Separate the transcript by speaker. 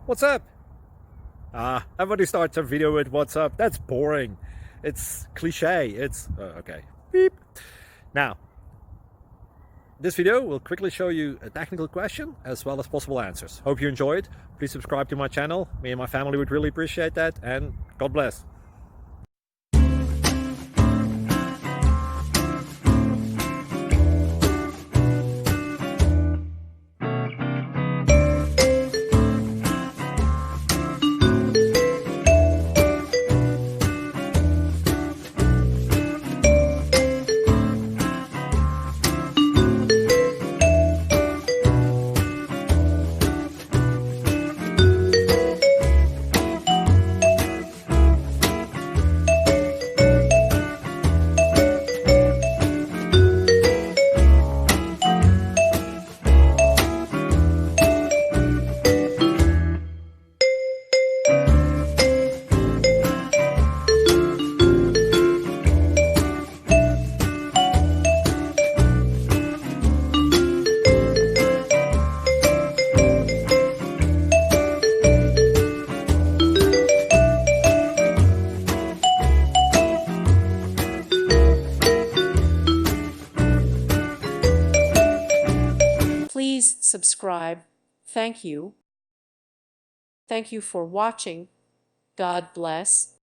Speaker 1: What's up? Everybody starts a video with what's up. That's boring. It's cliche. It's okay. Beep. Now, this video will quickly show you a technical question as well as possible answers. Hope you enjoyed. Please subscribe to my channel. Me and my family would really appreciate that, and God bless.
Speaker 2: Please subscribe. Thank you. Thank you for watching. God bless.